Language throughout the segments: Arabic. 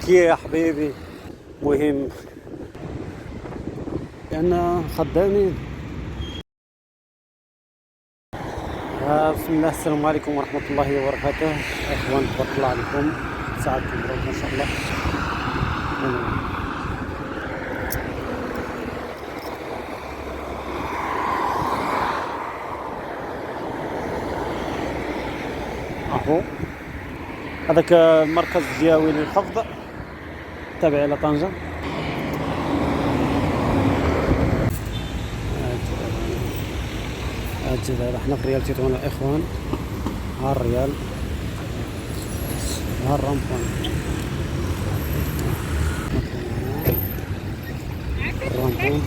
اوكي يا حبيبي. مهم لأن خدامين. بسم الله، السلام عليكم ورحمة الله وبركاته. إخوان تبارك الله عليكم، ساعتكم مبروك ما شاء الله. أهو هذاك المركز الجهوي للحفظ تابع إلى طنجة. الجزائر احنا في ريال تطوان الإخوان. ها الريال، ها الرمبون، الرمبون.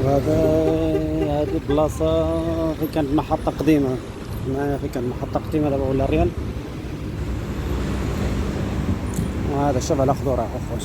هذه بلاصة في كانت محطة قديمة، هنايا في كانت محطة قديمة دابا ولا ريال. وهذا شوف على خضورة أخوة،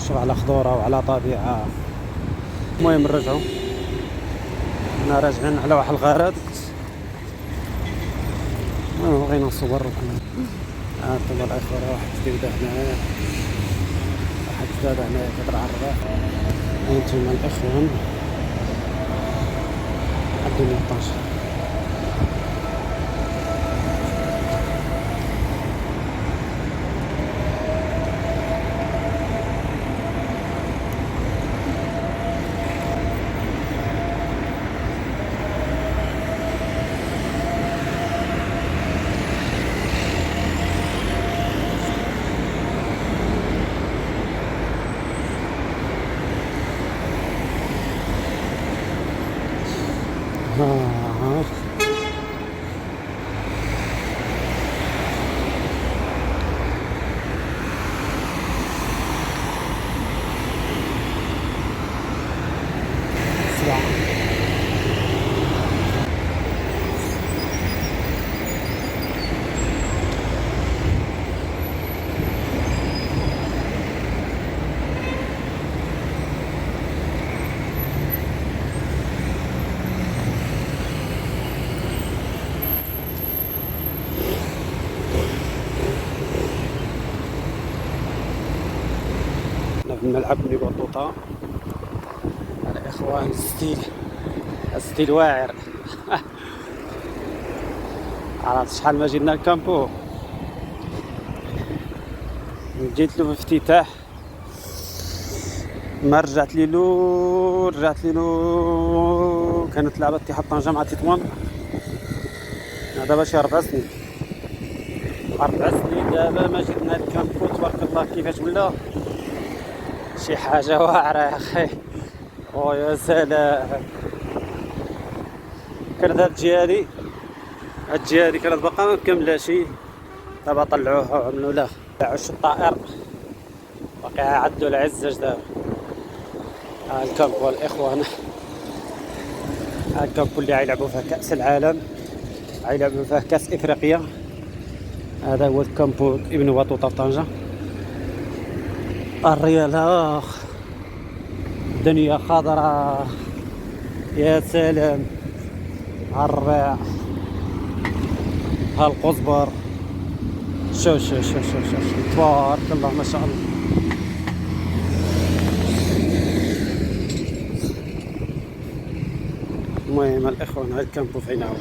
شوف على خضورة وعلى طبيعة. المهم نرجعو، حنا راجعين على واحد الغرض. بغينا نصور تما الأخوة. واحد جديدة هنايا، واحد جديدة هنايا كتر عرضة. انتما الإخوان الدنيا طنجة. ها سبعة. في الملعب اللي بطوطة. الإخوان ستيل واعر. عرفت شحال ما جينا الكامبو، جيت له في افتتاح ما رجعت له كانت لعبة اتحاد طنجة مع تطوان. دابا شي 4 سنين دابا ما جينا الكامبو. تبارك الله كيفاش ولا شي حاجة واعرة يا أخي. يا سلام. كانت هاد الجهة هادي كانت باقا ما مكملاشي، دابا طلعوها وعملوا له عش الطائر، باقي عدوا العزة دابا. الكامبو الإخوان، الكامبو اللي غيلعبوا فيه كأس العالم، غيلعبوا فيه كأس إفريقيا. هذا هو الكامبو ابن بطوطة في طنجة. الريال الدنيا خضراء، يا سلام. الربيع، هالقزبر، شوف تبارك الله ما شاء الله. المهم الإخوان، هاي الكامبو فين هو؟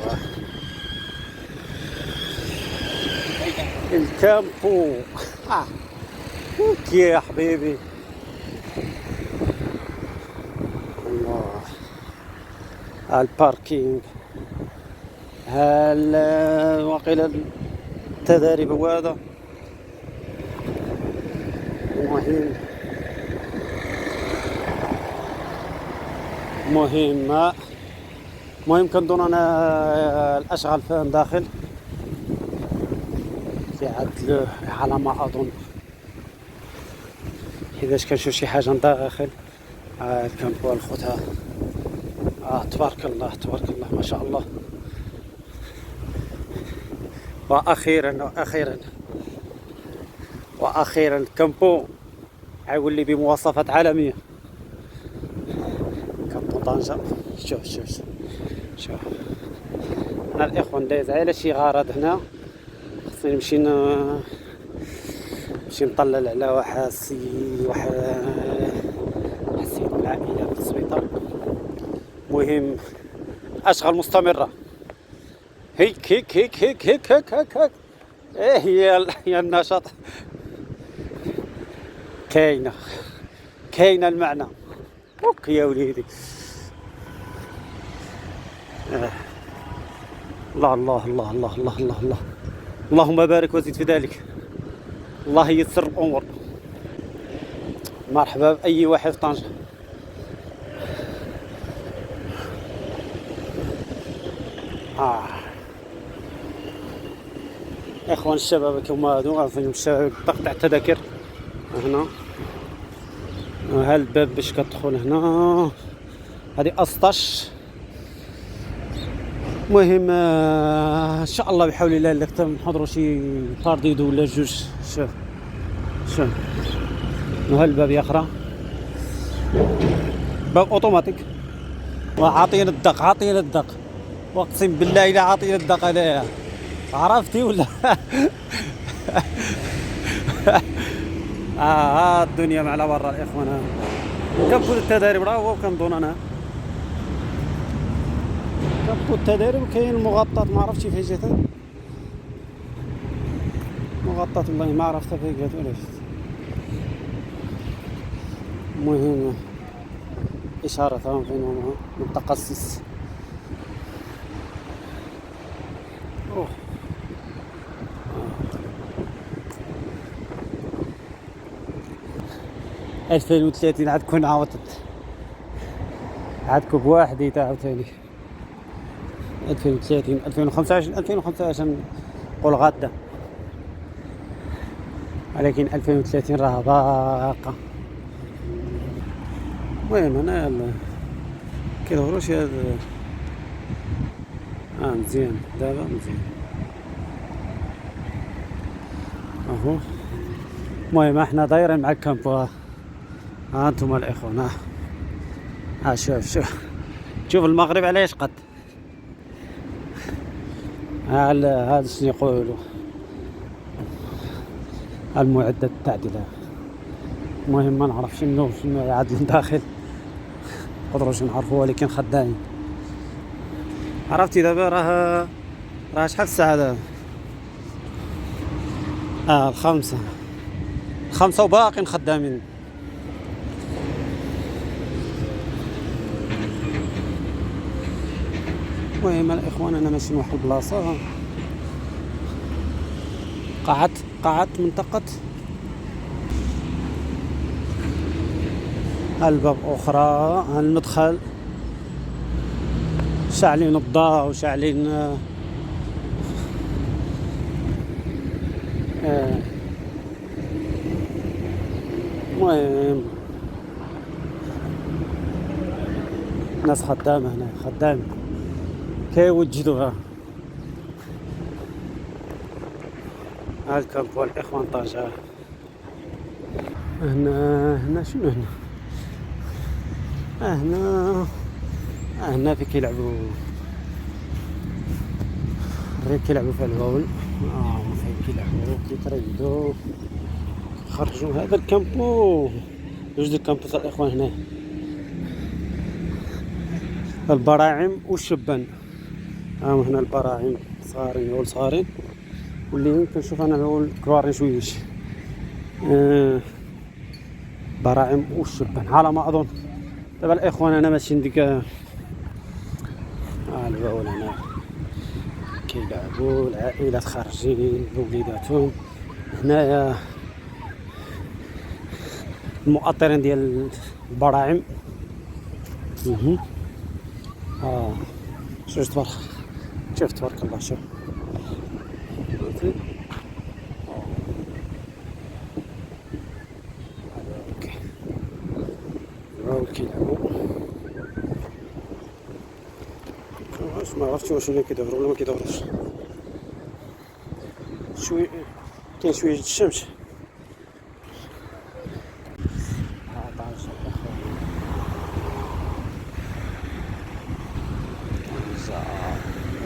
الكامبو اوكي يا حبيبي. الله، الباركينج، واقيلا التدريب هو هذا. مهم كندور انا الاشغال فين داخل في عدل على ما اظن. اذا كنشوف شي حاجه داخل الكامبو الخوتها. تبارك الله ما شاء الله. واخيرا الكامبو غيولي بمواصفات عالميه. كامبو طنجة. شوف انا الإخوان دايز على شي غرض هنا. خصني نمشي نمشي نطلل على واحد حسين من العائلة في السبيطار. مهم أشغال مستمرة. هيك هيك هيك هيك هيك هيك هيك هيك. ايه هي النشاط كاينة المعنى. اوكي يا وليدي. الله الله الله الله الله الله الله. اللهم بارك وزد في ذلك. الله ييسر الامور. مرحبا باي واحد في طنجة. اخوان الشباب كما هادو فين الشباب تقطع التذاكر هنا. ها الباب باش كتدخل هنا. هذه اسطاش. المهم ان شاء الله بحول الله الا كنت نحضروا شي بارديدو ولا جوج. شوف ها الباب يقرا باب اوتوماتيك وعاطينا الدق واقسم بالله الا عاطينا الدق هذايا عرفتي ولا الدنيا مع برا الاخوان. كنقول التداريب راه كنظن انا كنقول التداريب. كاين المغطى ما عرفتش فين جات مغطى والله ما عرفت فين جات ولا شفت. المهم اشاره فين متخصص. اوه 2030 عاد تكون عاودت عادكم بواحد عاوتاني 2030 2025 نقول غادا، ولكن 2030 راه باقا. المهم انا كيظهروش هاد مزيان دابا مزيان اهو. المهم احنا دايرين مع الكامبو. ها انتم الاخوان شوف المغرب علاش قد هذا شنو يقولوا المعدات التعديلات. المهم ما نعرف شنو يعدل داخل نقدروش نعرفوا، ولكن خدامين. عرفتي دابا راه شحال الساعه دابا؟ الخمسة وباقين خدامين. المهم الاخوان انا ماشي لواحد البلاصه قعدت منطقه الباب اخرى. المدخل شاعلين الضوء وشاعلين المهم ناس خدامه هنا خدامين كيوجدوها. الكامبو الاخوان طنجة. هنا شنو هنا في كيلعبوا في البول. كيلعبوا كيتريدوا خرجوا هذا الكامبو. جوج الكامبو تاع الاخوان هنا البراعم والشبان. هنا البراعم صغارين واللي كنشوف انا هو الكبارين شويش. براعم والشبان على ما اظن. دابا الاخوان انا ماشي نديك البول هنا كيلعبوا العائلات خارجين بوليداتهم. هنايا المؤطرين ديال البراعم. شوف تبارك الله شوف كيلعبوا. ما عرفتش واش اللي كيدوروا ولا ما كيدوروش. كاين شويه الشمس.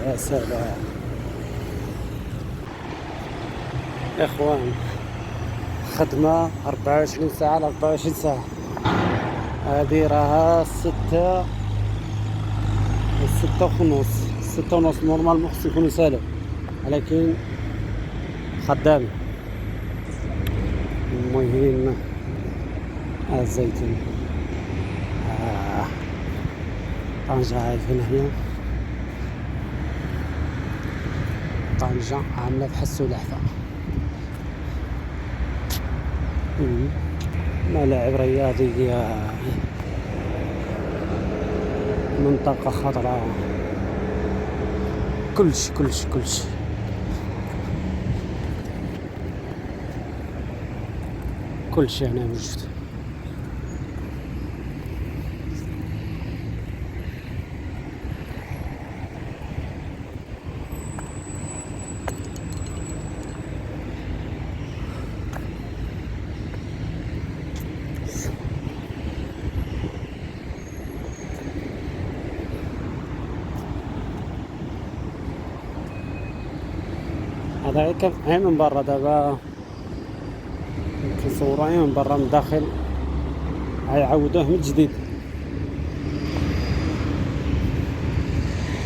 يا سلام اخوان خدمة 24 ساعة على 24 ساعة. هذه راها 6 ونص. 6 ونص نورمال خصو يكون سالب، ولكن خدامين. المهم الزيتون طنجة عارفين هنا، طنجة عاملة بحال السلحفاة. ملاعب رياضية، منطقة خضراء، كلشي هنا موجود. هذا كان من برا، دابا كنصورو من برا. من داخل غيعاودوه من جديد،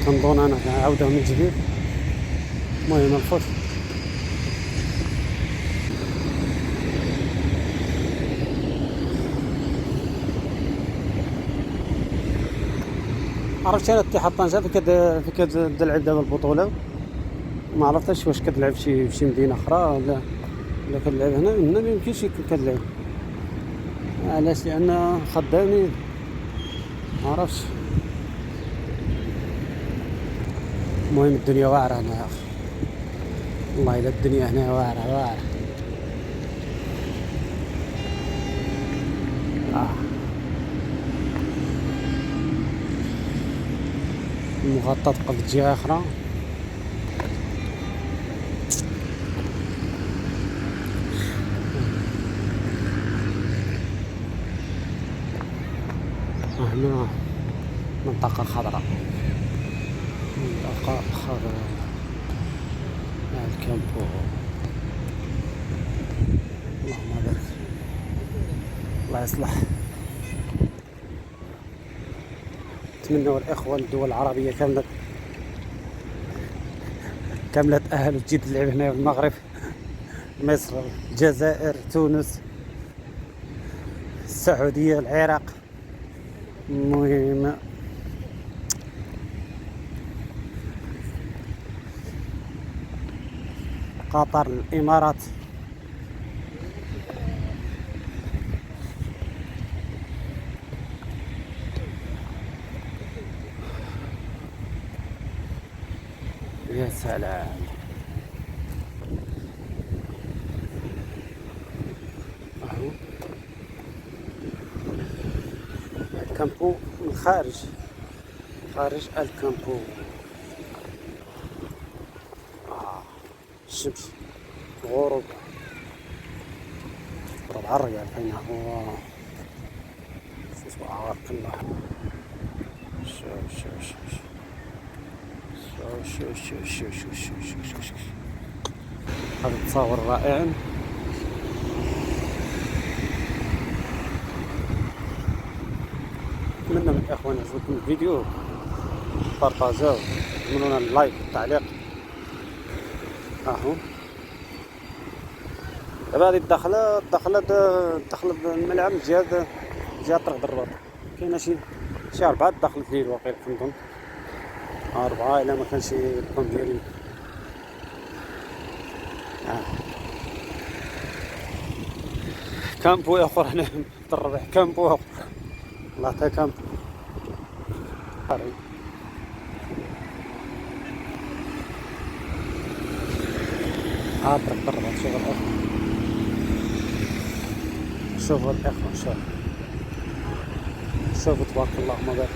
كنظن انا غيعاودوه من جديد. المهم الفوت عرفت انا اتحاد طنجة في كتلعب دابا البطولة. ما عرفتش واش كتلعب في شي مدينة اخرى ولا كتلعب هنا ما يمكنش كتلعب. علاش؟ لان خدامين، ما عرفتش. المهم الدنيا واعرة هنا يا اخي، والله الا الدنيا هنا واعرة. المغطى تبقى في جهة اخرى. هنا منطقة خضراء، الكامبو. اللهم بارك، الله يصلح. نتمنوا الاخوة الدول العربية كاملة تأهلوا تجي تلعب هنا في المغرب، مصر، الجزائر، تونس، السعودية، العراق. المهم قطر، الامارات. يا سلام، اهو الكامبو من خارج الكامبو. الشمس، الغروب على الريال فين هو. سبحانك الله. شو هذا التصاور رائع. اتمنى من الاخوان يعجبكم الفيديو، بارطاجوه، عملوا لنا اللايك والتعليق. اهو دابا هذه الدخله الملعب جهه طريق الرباط. كاينه شي 4 دخلت لي الواقيلا كنظن 4 الا ما كانش الكون ديالي. كامبو اخر هنا في الربيع، كامبو اخر، الله تا كامبو. طريق الرباط. شوفوا الاخوة، شوفوا تبارك الله، ما بارك.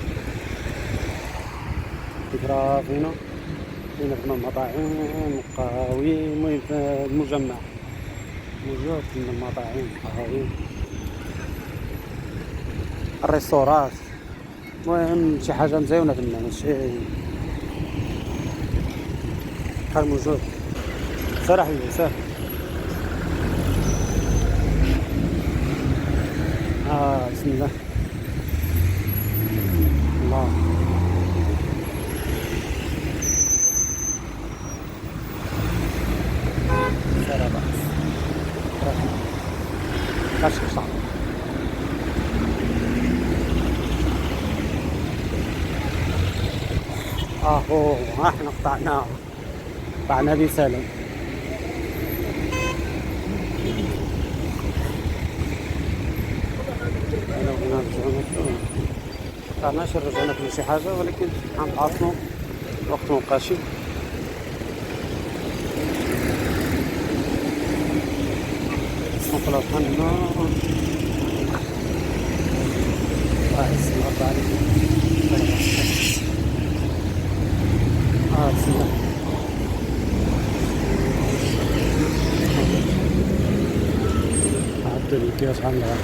تقرا فينا المطاعم والقهاوي. المهم المجمع موجود من المطاعم والقهاوي، الريستورات. المهم شي حاجة مزيونة فينا، ماشي بحال موجود. سير حبيبي سير. بسم الله. الله. سلام بأس. كشك صعب. هو احنا قطعنا بسلام. لو نرجعو مقطعناش، رجعنا في شي حاجة، ولكن غنتعاطلو وقت مبقاشي. نقولو بحال هنا يسمى الله عليك. بسم الله. عبدو لي كيفاش غنلعب.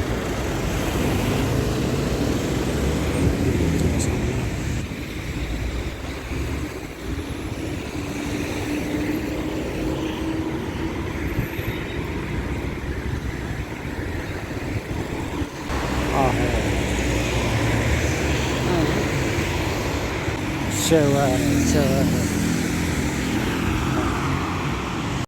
الشوارع